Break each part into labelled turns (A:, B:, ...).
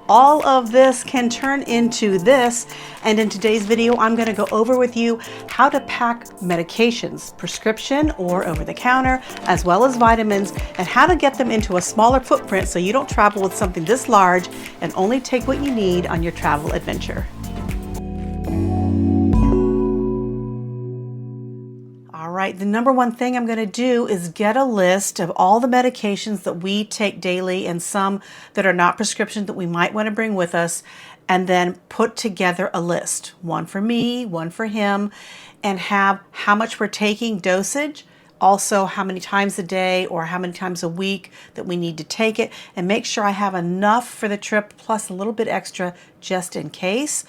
A: all of this can turn into this. And in today's video, I'm going to go over with you how to pack medications, prescription or over the counter, as well as vitamins, and how to get them into a smaller footprint so you don't travel with something this large and only take what you need on your travel adventure. All right, the number one thing I'm going to do is get a list of all the medications that we take daily and some that are not prescription that we might want to bring with us, and then put together a list, one for me, one for him, and have how much we're taking, dosage, also how many times a day or how many times a week that we need to take it, and make sure I have enough for the trip plus a little bit extra just in case.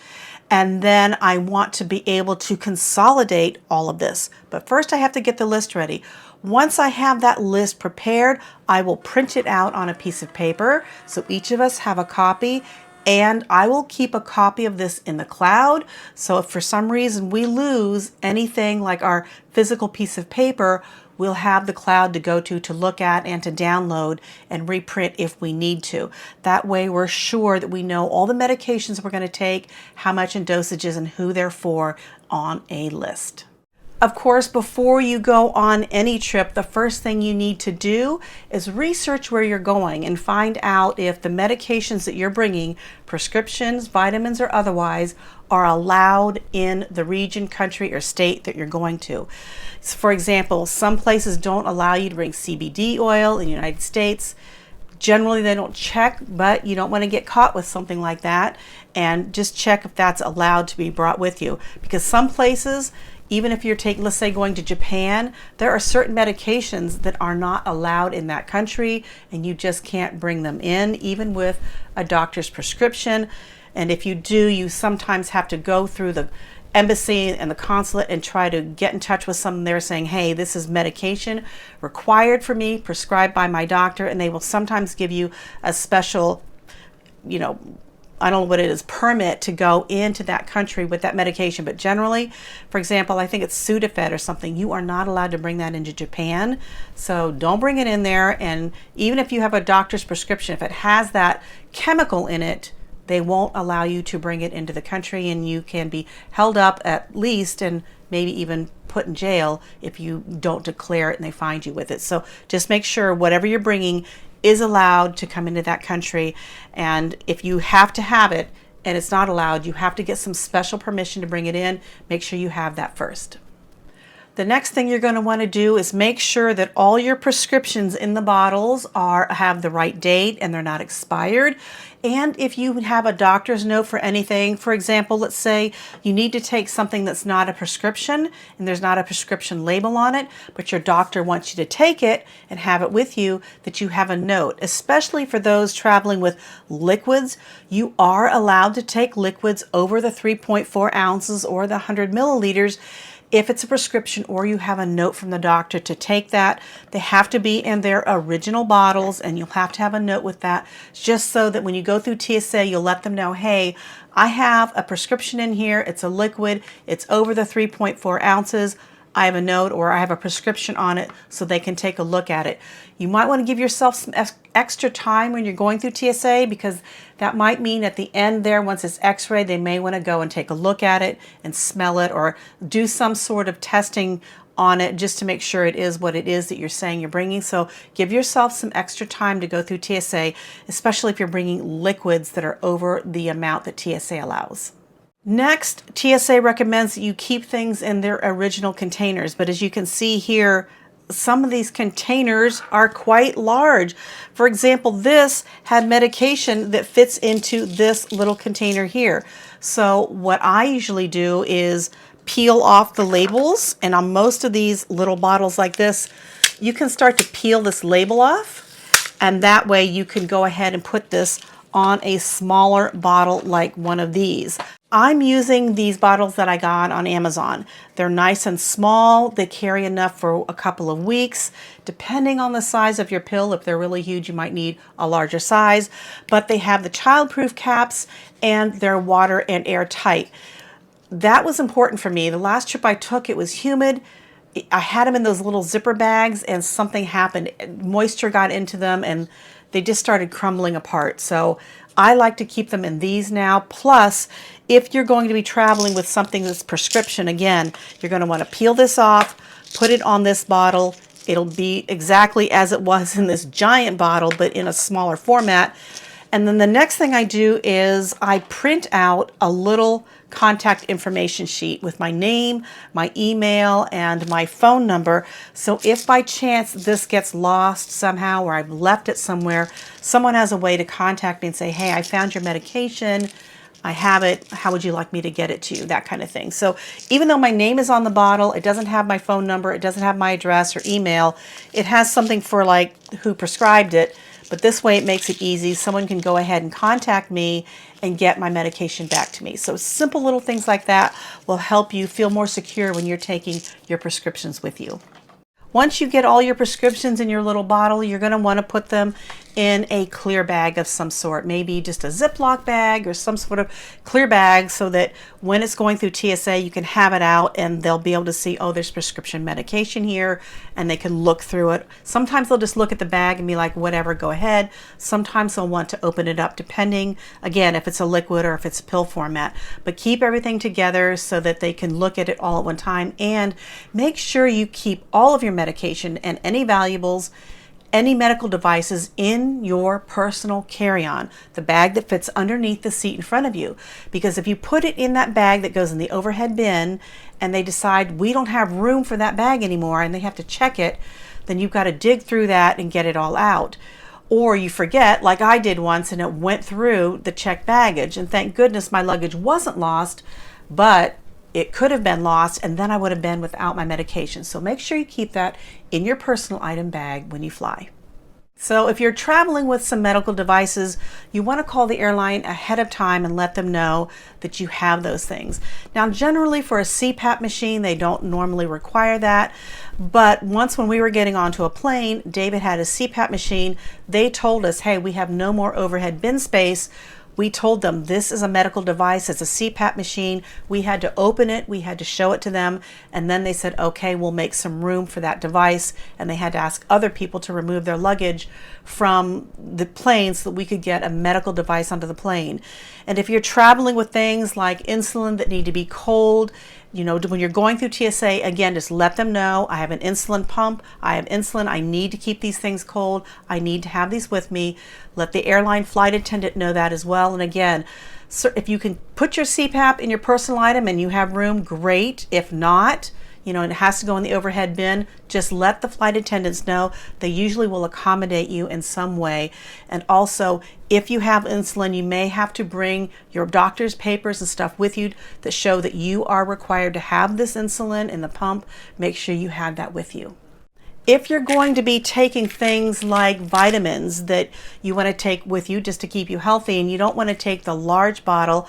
A: And then I want to be able to consolidate all of this. But first I have to get the list ready. Once I have that list prepared, I will print it out on a piece of paper so each of us have a copy, and I will keep a copy of this in the cloud. So if for some reason we lose anything like our physical piece of paper, we'll have the cloud to go to look at and to download and reprint if we need to. That way we're sure that we know all the medications we're going to take, how much in dosages, and who they're for on a list. Of course, before you go on any trip, the first thing you need to do is research where you're going and find out if the medications that you're bringing, prescriptions, vitamins, or otherwise, are allowed in the region, country, or state that you're going to. So for example, some places don't allow you to bring CBD oil in the United States. Generally, they don't check, but you don't want to get caught with something like that. And just check if that's allowed to be brought with you. Because some places, even if you're taking, let's say going to Japan, there are certain medications that are not allowed in that country and you just can't bring them in, even with a doctor's prescription. And if you do, you sometimes have to go through the embassy and the consulate and try to get in touch with someone there saying, hey, this is medication required for me, prescribed by my doctor, and they will sometimes give you a special, I don't know what it is, permit to go into that country with that medication. But generally, for example, I think it's Sudafed or something, you are not allowed to bring that into Japan. So don't bring it in there. And even if you have a doctor's prescription, if it has that chemical in it, they won't allow you to bring it into the country, and you can be held up at least and maybe even put in jail if you don't declare it and they find you with it. So just make sure whatever you're bringing is allowed to come into that country. And if you have to have it and it's not allowed, you have to get some special permission to bring it in. Make sure you have that first. The next thing you're going to want to do is make sure that all your prescriptions in the bottles have the right date and they're not expired. And if you have a doctor's note for anything, for example, let's say you need to take something that's not a prescription and there's not a prescription label on it, but your doctor wants you to take it and have it with you, that you have a note. Especially for those traveling with liquids, you are allowed to take liquids over the 3.4 ounces or the 100 milliliters. If it's a prescription or you have a note from the doctor to take that, they have to be in their original bottles, and you'll have to have a note with that just so that when you go through TSA, you'll let them know, hey, I have a prescription in here, it's a liquid, it's over the 3.4 ounces, I have a note or I have a prescription on it, so they can take a look at it. You might want to give yourself some extra time when you're going through TSA, because that might mean at the end there, once it's x-rayed, they may want to go and take a look at it and smell it or do some sort of testing on it just to make sure it is what it is that you're saying you're bringing. So give yourself some extra time to go through TSA, especially if you're bringing liquids that are over the amount that TSA allows. Next, TSA recommends that you keep things in their original containers, but as you can see here, some of these containers are quite large. For example, this had medication that fits into this little container here. So what I usually do is peel off the labels, and on most of these little bottles like this, you can start to peel this label off, and that way you can go ahead and put this on a smaller bottle like one of these. I'm using these bottles that I got on Amazon. They're nice and small. They carry enough for a couple of weeks. Depending on the size of your pill, if they're really huge, you might need a larger size. But they have the childproof caps and they're water and airtight. That was important for me. The last trip I took, it was humid. I had them in those little zipper bags and something happened. Moisture got into them and they just started crumbling apart. So I like to keep them in these now. Plus, if you're going to be traveling with something that's prescription, again, you're going to want to peel this off, put it on this bottle. It'll be exactly as it was in this giant bottle, but in a smaller format. And then the next thing I do is I print out a little contact information sheet with my name, my email, and my phone number. So if by chance this gets lost somehow or I've left it somewhere, someone has a way to contact me and say, hey, I found your medication. I have it. How would you like me to get it to you? That kind of thing. So even though my name is on the bottle, it doesn't have my phone number, it doesn't have my address or email, it has something for like who prescribed it. But this way it makes it easy. Someone can go ahead and contact me and get my medication back to me. So simple little things like that will help you feel more secure when you're taking your prescriptions with you. Once you get all your prescriptions in your little bottle, you're going to want to put them in a clear bag of some sort, maybe just a Ziploc bag or some sort of clear bag, so that when it's going through TSA, you can have it out and they'll be able to see, oh, there's prescription medication here, and they can look through it. Sometimes they'll just look at the bag and be like, whatever, go ahead. Sometimes they'll want to open it up, depending, again, if it's a liquid or if it's a pill format. But keep everything together so that they can look at it all at one time, and make sure you keep all of your medication and any valuables, any medical devices in your personal carry-on, the bag that fits underneath the seat in front of you. Because if you put it in that bag that goes in the overhead bin and they decide we don't have room for that bag anymore and they have to check it, then you've got to dig through that and get it all out. Or you forget, like I did once, and it went through the checked baggage, and thank goodness my luggage wasn't lost, but it could have been lost, and then I would have been without my medication. So make sure you keep that in your personal item bag when you fly. So if you're traveling with some medical devices, you want to call the airline ahead of time and let them know that you have those things. Now, generally for a CPAP machine, they don't normally require that. But once when we were getting onto a plane, David had a CPAP machine. They told us, hey, we have no more overhead bin space. We told them this is a medical device, it's a CPAP machine. We had to open it, we had to show it to them, and then they said, okay, we'll make some room for that device. And they had to ask other people to remove their luggage from the plane so that we could get a medical device onto the plane. And if you're traveling with things like insulin that need to be cold, you know, when you're going through TSA, again, just let them know, I have an insulin pump, I have insulin, I need to keep these things cold, I need to have these with me. Let the airline flight attendant know that as well. And again, so if you can put your CPAP in your personal item and you have room, great. If not, you know, and it has to go in the overhead bin, just let the flight attendants know. They usually will accommodate you in some way. And also, if you have insulin, you may have to bring your doctor's papers and stuff with you that show that you are required to have this insulin in the pump. Make sure you have that with you. If you're going to be taking things like vitamins that you want to take with you just to keep you healthy, and you don't want to take the large bottle,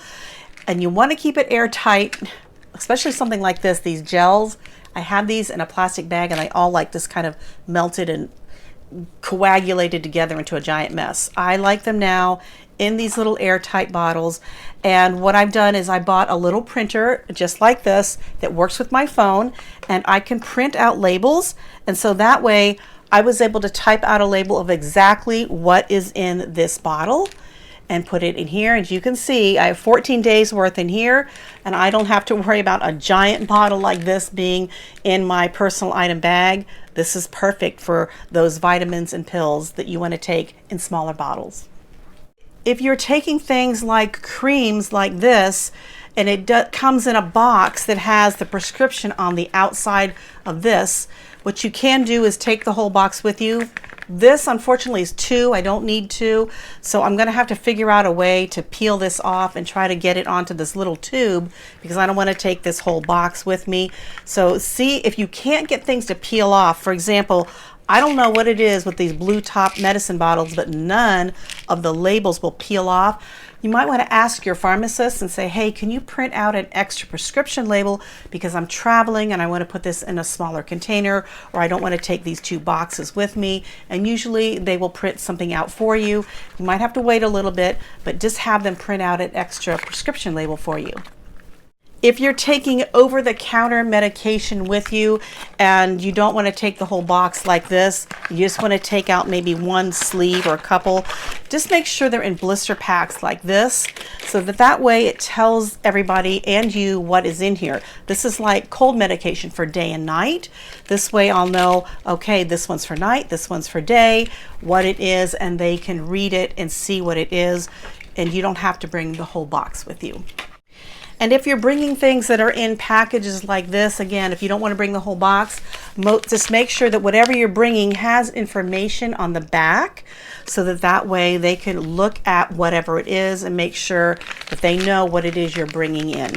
A: and you want to keep it airtight, especially something like this, these gels. I have these in a plastic bag, and they all like this kind of melted and coagulated together into a giant mess. I like them now in these little airtight bottles. And what I've done is I bought a little printer just like this that works with my phone, and I can print out labels. And so that way I was able to type out a label of exactly what is in this bottle and put it in here. As you can see, I have 14 days worth in here, and I don't have to worry about a giant bottle like this being in my personal item bag. This is perfect for those vitamins and pills that you want to take in smaller bottles. If you're taking things like creams like this, and it comes in a box that has the prescription on the outside of this, what you can do is take the whole box with you. This unfortunately is 2, I don't need 2, so I'm gonna have to figure out a way to peel this off and try to get it onto this little tube, because I don't want to take this whole box with me. So see if you can't get things to peel off. For example, I don't know what it is with these blue top medicine bottles, but none of the labels will peel off. You might want to ask your pharmacist and say, hey, can you print out an extra prescription label, because I'm traveling and I want to put this in a smaller container, or I don't want to take these 2 boxes with me. And usually they will print something out for you. You might have to wait a little bit, but just have them print out an extra prescription label for you. If you're taking over-the-counter medication with you and you don't want to take the whole box like this, you just want to take out maybe one sleeve or a couple, just make sure they're in blister packs like this, so that way it tells everybody and you what is in here. This is like cold medication for day and night. This way I'll know, okay, this one's for night, this one's for day, what it is, and they can read it and see what it is, and you don't have to bring the whole box with you. And if you're bringing things that are in packages like this, again, if you don't want to bring the whole box, just make sure that whatever you're bringing has information on the back, so that way they can look at whatever it is and make sure that they know what it is you're bringing in.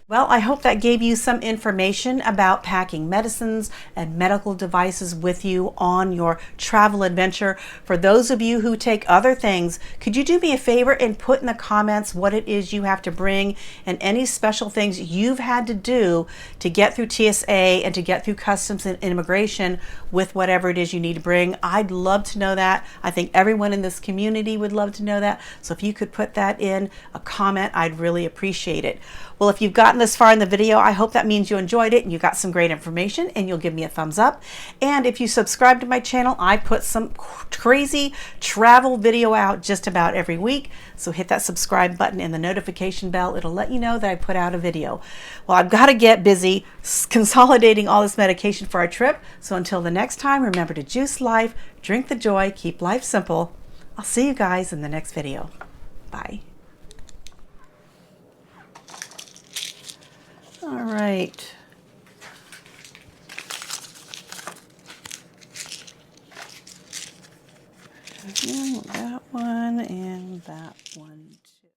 A: Well, I hope that gave you some information about packing medicines and medical devices with you on your travel adventure. For those of you who take other things, could you do me a favor and put in the comments what it is you have to bring and any special things you've had to do to get through TSA and to get through customs and immigration with whatever it is you need to bring. I'd love to know that. I think everyone in this community would love to know that. So if you could put that in a comment, I'd really appreciate it. Well, if you've gotten this far in the video, I hope that means you enjoyed it and you got some great information, and you'll give me a thumbs up. And if you subscribe to my channel, I put some crazy travel video out just about every week. So hit that subscribe button and the notification bell. It'll let you know that I put out a video. Well, I've got to get busy consolidating all this medication for our trip. So until the next time, remember to juice life, drink the joy, keep life simple. I'll see you guys in the next video. Bye. All right. And that one and that